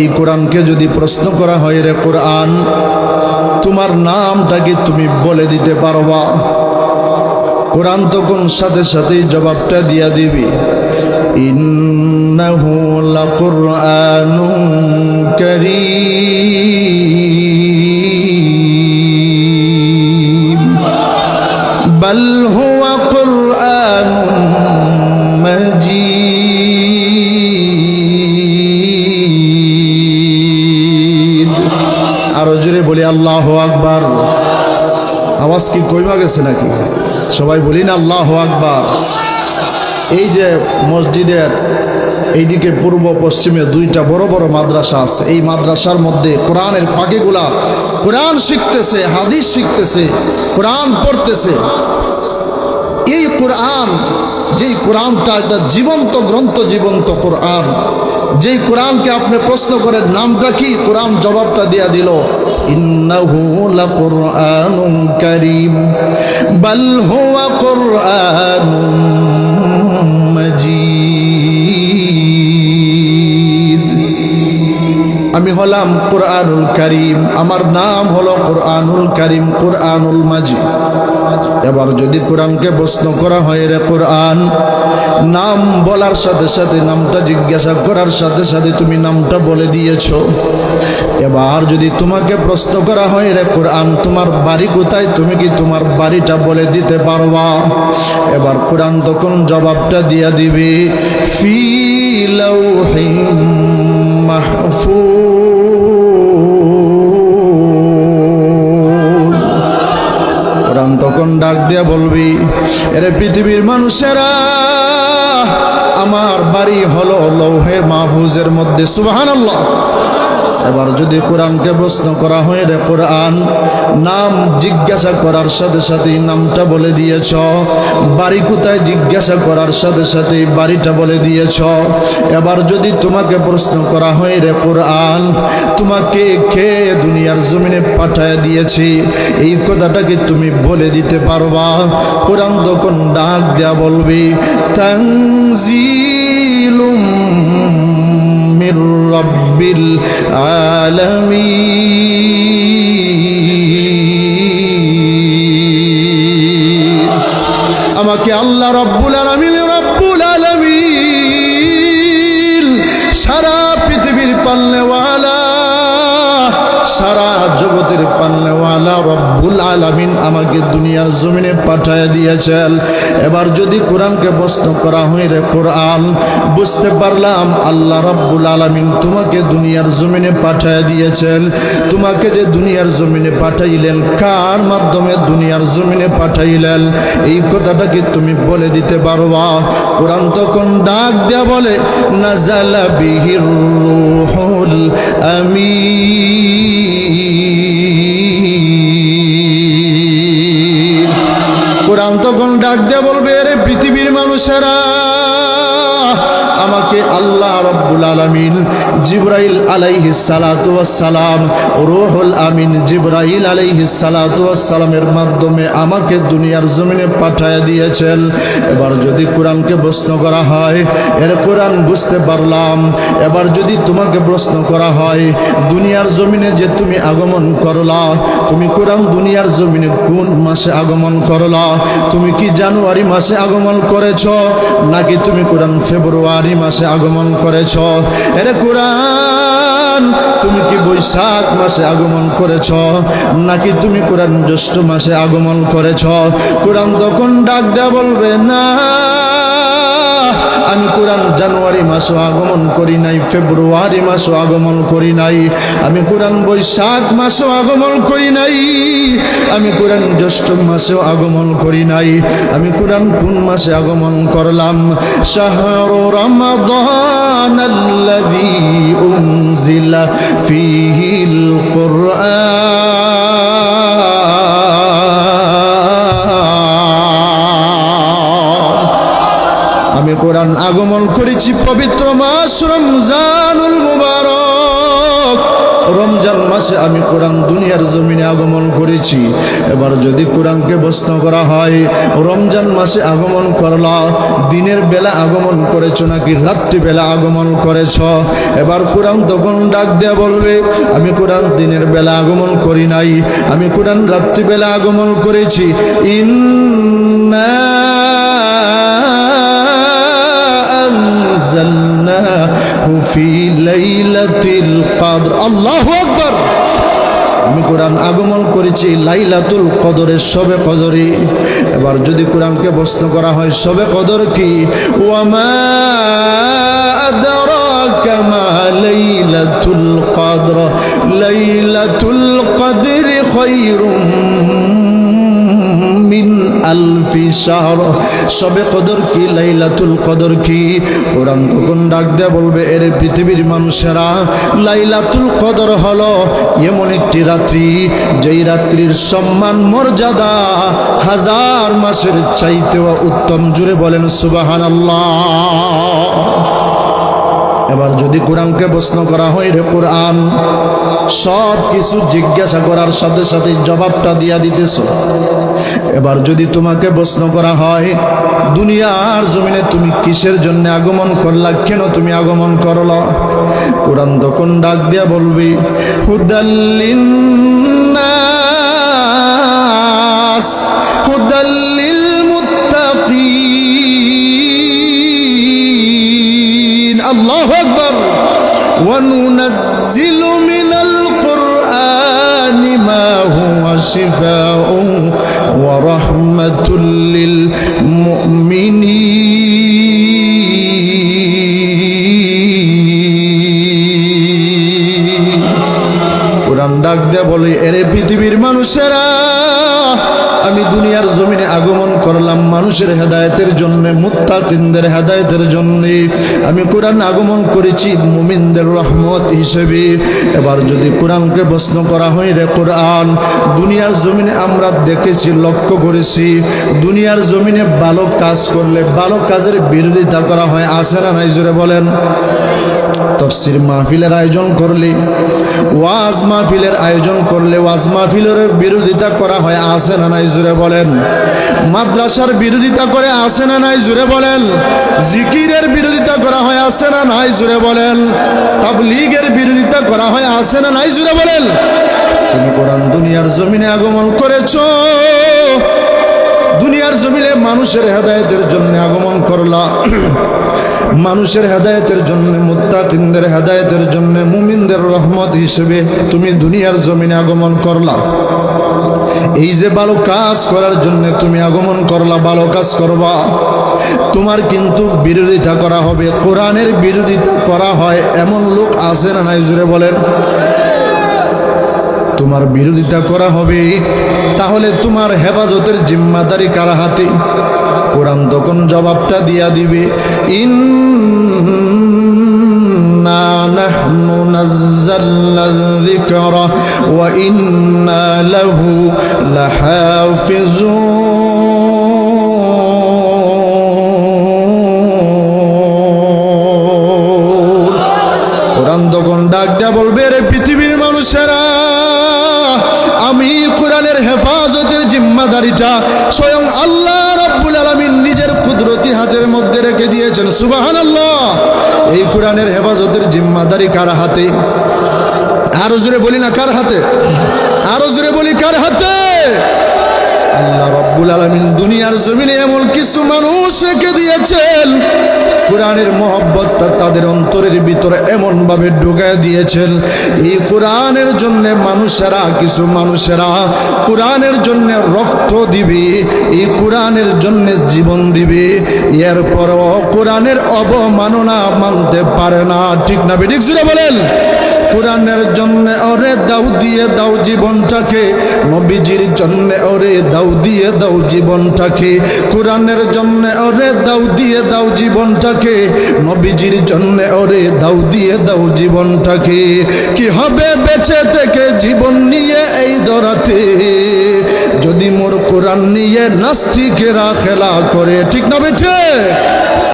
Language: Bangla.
এই কোরআনকে যদি প্রশ্ন করা হয়, রে কোরআন তোমার নামটা কি তুমি বলে দিতে পারবা? কোরআন তখন সাথে সাথেই জবাবটা দিয়া দিবি, ইন্নাহু লাকুরআনুন কারীম বাল হুয়া কুরআনুন মাজিদ। আরো জোরে বলি আল্লাহু আকবার। আওয়াজ কি কইমা গেছে নাকি? সবাই বলি না আল্লাহু আকবার। এই যে মসজিদের এইদিকে পূর্ব পশ্চিমে দুইটা বড় বড় মাদ্রাসা আছে, এই মাদ্রাসার মধ্যে কোরআনের পাখিগুলা কোরআন শিখতেছে, হাদিস শিখতেছে, কোরআন পড়তেছে। এই কোরআন, যেই কোরআনটা একটা জীবন্ত গ্রন্থ, জীবন্ত কোরআন, যেই কোরআনকে আপনি প্রশ্ন করেন নামটা কি, কোরআন জবাবটা দিয়া দিল, ইন্নাহু লাকুরআনুন কারীম বাল হুয়া কুরআনুন মাজিদ। আমি হলাম কুরআনুল কারীম, আমার নাম হলো কুরআনুল কারীম, কুরআনুল মাজিদ। এবার যদি কোরআনকে প্রশ্ন করা হয়, রে কোরআন নাম বলার সাথে সাথে, নামটা জিজ্ঞাসা করার সাথে সাথে তুমি নামটা বলে দিয়েছ। এবার যদি তোমাকে প্রশ্ন করা হয়, রে কোরআন তোমার বাড়ি কোথায়, তুমি কি তোমার বাড়িটা বলে দিতে পারবা? এবার কোরআন তখন জবাবটা দিয়া দিবে, ফি লাউহিন মাহফুজ। কোরআন তখন ডাক দিয়া বলবি, এরে পৃথিবীর মানুষেরা, আমার বাড়ি হলো লৌহে মাহফুজের মধ্যে। সুবহানাল্লাহ। এবার যদি কোরআনকে প্রশ্ন করা হয়, রে কোরআন নাম জিজ্ঞাসা করার সাথে সাথেই নামটা বলে দিয়েছ, বাড়ি কোথায় জিজ্ঞাসা করার সাথে সাথেই বাড়িটা বলে দিয়েছ। এবার যদি তোমাকে প্রশ্ন করা হয়, রে কোরআন তোমাকে কে দুনিয়ার জমিনে পাঠায় দিয়েছি, এই কথাটা কি তুমি বলে দিতে পারবা? কোরআন তখন ডাক দেয়া বলবি, তানজিলুম মির রাব্বিল আলামিন। আমাকে আল্লাহ রাব্বুল আলামিন, রাব্বুল আলামিন সারা পৃথিবীর পালনেওয়ালা, সারা জগতের পালনেওয়ালা রব্বুল আলামিন আমাকে দুনিয়ার জমিনে পাঠায় দিয়েছেন। এবার যদি কোরআনকে প্রশ্ন করা হয়, রে কোরআন বুঝতে পারলাম আল্লাহ রব্বুল আলামিন তোমাকে দুনিয়ার জমিনে পাঠায় দিয়েছেন, তোমাকে যে দুনিয়ার জমিনে পাঠাইলেন, কার মাধ্যমে দুনিয়ার জমিনে পাঠাইলেন, এই কথাটা কি তুমি বলে দিতে পারবা? কোরআন তখন ডাক দেয়া বলে, নাজালা বিহির রূহুল আমিন। কোরআন তখন ডাক দিয়ে বলবে, রে পৃথিবীর মানুষেরা, আমাকে আল্লাহ রাব্বুল আলামিন জিবরাইল আলাইহিস সালাতু ওয়াস সালাম, রূহুল আমিন জিবরাইল আলাইহিস সালাতু ওয়াস সালামের মাধ্যমে আমাকে দুনিয়ার জমিনে পাঠায় দিয়েছেন। এবার যদি কোরআনকে প্রশ্ন করা হয়, এর কোরআন বুঝতে পারলাম। এবার যদি তোমাকে প্রশ্ন করা হয়, দুনিয়ার জমিনে যে তুমি আগমন করলা, তুমি কোরআন দুনিয়ার জমিনে কোন মাসে আগমন করলা? তুমি কি জানুয়ারি মাসে আগমন করেছ, নাকি তুমি কোরআন ফেব্রুয়ারি মাসে আগমন করেছ? এরে কোরআন তুমি কি বৈশাখ মাসে আগমন করেছ, নাকি তুমি কোরআন জ্যৈষ্ঠ মাসে আগমন করেছ? কোরআন তখন ডাক দেয়া বলবে, না, আমি কোরআন জানুয়ারি মাসও আগমন করি নাই, ফেব্রুয়ারি মাসও আগমন করি নাই, আমি কোরআন বৈশাখ মাসও আগমন করি নাই, আমি কোরআন জ্যৈষ্ঠ মাসেও আগমন করি নাই। আমি কোরআন কোন মাসে আগমন করলাম? শাহরু রমাদানাল্লাযী উনজিলা ফীহিল কুরআন। আমি কোরআন আগমন করেছি পবিত্র মাস রমজানুল মুবারক, রমজান মাসে আমি কোরআন দুনিয়ার জমিনে আগমন করেছি। এবার যদি কোরআনকে প্রশ্ন করা হয়, রমজান মাসে আগমন করলা, দিনের বেলা আগমন করেছো নাকি রাত্রিবেলা আগমন করেছ? এবার কোরআন তখন ডাক দেয়া বলবে, আমি কোরআন দিনের বেলা আগমন করি নাই, আমি কোরআন রাত্রিবেলা আগমন করেছি। ইন্না আনজালনাহু ফি লাইলাতিল কদর। আল্লাহু আকবার। আমি কোরআন আগমন করেছি লাইলাতুল কদরের শবে কদরে। এবার যদি কোরআনকে প্রশ্ন করা হয় শবে কদর কি? ওয়ামা আদরাকা মা লাইলাতুল কদর, লাইলাতুল কদরি খায়রুম মিন আলফি শাহর। শবে কদর কি, লাইলাতুল কদর কি? কোরআন তখন ডাক দেয়া বলবে, এর পৃথিবীর মানুষেরা, লাইলাতুল কদর হলো এমন একটি রাত্রি যেই রাত্রির সম্মান মর্যাদা হাজার মাসের চাইতেও উত্তম। জুড়ে বলেন সুবহানাল্লাহ। এবার যদি কোরআনকে প্রশ্ন করা হয়, রে কোরআন, সব কিছু জিজ্ঞাসা করার সাথে সাথে জবাবটা দিয়া দিতেছ। এবার যদি তোমাকে প্রশ্ন করা হয়, দুনিয়ার জমিনে তুমি কিসের জন্য আগমন করলা, কেন তুমি আগমন করলা? কোরআন তখন ডাক দিয়া বলবি, হুদাল্লিন্নাস হুদাল্লিল মুত্তাকিন। আল্লাহু আকবার। ওয়া নুনাজ্জিলু মিনাল কুরআনি মা হুয়া শিফাউন ওয়া রাহমাতুল লিল মুমিনিন। কোরআন ডাক দেয়া বলে, এরে পৃথিবীর মানুষেরা, আমি দুনিয়ার জমিনে আগমন করলাম মানুষের হেদায়েতের জন্য, মুত্তাকিনদের হেদায়েতের জন্য। আমি কোরআন আগমন করেছি মুমিনদের রহমত হিসেবে। এবার যদি কোরআনকে প্রশ্ন করা হয়, রে কোরআন, দুনিয়ার জমিনে আমরা দেখেছি, লক্ষ্য করেছি, দুনিয়ার জমিনে ভালো কাজ করলে ভালো কাজের বিরোধিতা করা হয়, আছে না নাই? জোরে বলেন। তাফসীর মাহফিলের আয়োজন করলে, ওয়াজ মাহফিলের আয়োজন করলে ওয়াজ মাহফিলের বিরোধিতা করা হয়, আছে না নাই? জোরে বলেন। মাদ্রাসার বিরোধিতা করে, আছে না নাই? জোরে বলেন। জিকিরের বিরোধিতা করা হয়, আছে না নাই? জোরে বলেন। তাবলীগের বিরোধিতা করা হয়, আছে না নাই? জোরে বলেন। তুমি কোরআন দুনিয়ার জমিনে আগমন করেছো, দুনিয়ার জমিনে মানুষের হেদায়েতের জন্য আগমন করলা, মানুষের হেদায়েতের জন্য, মুত্তাকিনদের হেদায়েতের জন্য, মুমিনদের রহমত হিসেবে তুমি দুনিয়ার জমিনে আগমন করলা। এই যে ভালো কাজ করার জন্য তুমি আগমন করলা, ভালো কাজ করবা, তোমার কিন্তু বিরোধিতা করা হবে। কোরআনের বিরোধিতা করা হয় এমন লোক আছে না নাই? জুড়ে বলেন। তোমার বিরোধিতা করা হবে, তাহলে তোমার হেফাজতের জিম্মাদারি কার হাতে? কোরআন তখন জবাবটা দিয়া দিবে, ইন্না নাহনু নাযালনা যিকরা ওয়া ইন্না লাহু লাহাফিজুন। কোরআন তখন ডাক দেয়া বলবে, রে পৃথিবীর মানুষেরা, আমি কোরআনের হেফাজতের জিম্মাদারিটা স্বয়ং আল্লাহ রাব্বুল আলামিন নিজের কুদরতি হাতের মধ্যে রেখে দিয়েছেন। সুবহানাল্লাহ। এই কোরআনের হেফাজতের জিম্মাদারি কার হাতে? আরো জোরে বলি না, কার হাতে? আরো জোরে বলি, কার হাতে? আল্লাহ রাব্বুল আলামিন দুনিয়ার জমিনে এমন কিছু মানুষ রেখে দিয়েছেন, কোরআনের মহব্বতটা তাদের অন্তরের ভিতরে এমন ভাবে ঢুকায় দিয়েছেন, এই কোরআনের জন্য মানুষেরা, কিছু মানুষেরা কোরআনের জন্য রক্ত দিবে, এই কোরআনের জন্য জীবন দিবে, এরপরও কোরআনের অবমাননা মানতে পারে না। ঠিক না বেঠিক? জুড়ে বলেন। কোরআনের জন্য ওরে দাও দিয়ে দাও জীবনটাকে, নবীজির জন্য ওরে দাও দিয়ে দাও জীবনটাকে, কোরআনের জন্য ওরে দাও দিয়ে দাও জীবনটাকে, নবীজির জন্য ওরে দাও দিয়ে দাও জীবনটাকে। কি হবে বেঁচে থেকে জীবন নিয়ে এই দরাতে, যদি মোর কোরআন নিয়ে নাস্তিকেরা খেলা করে? ঠিক না বেঠে?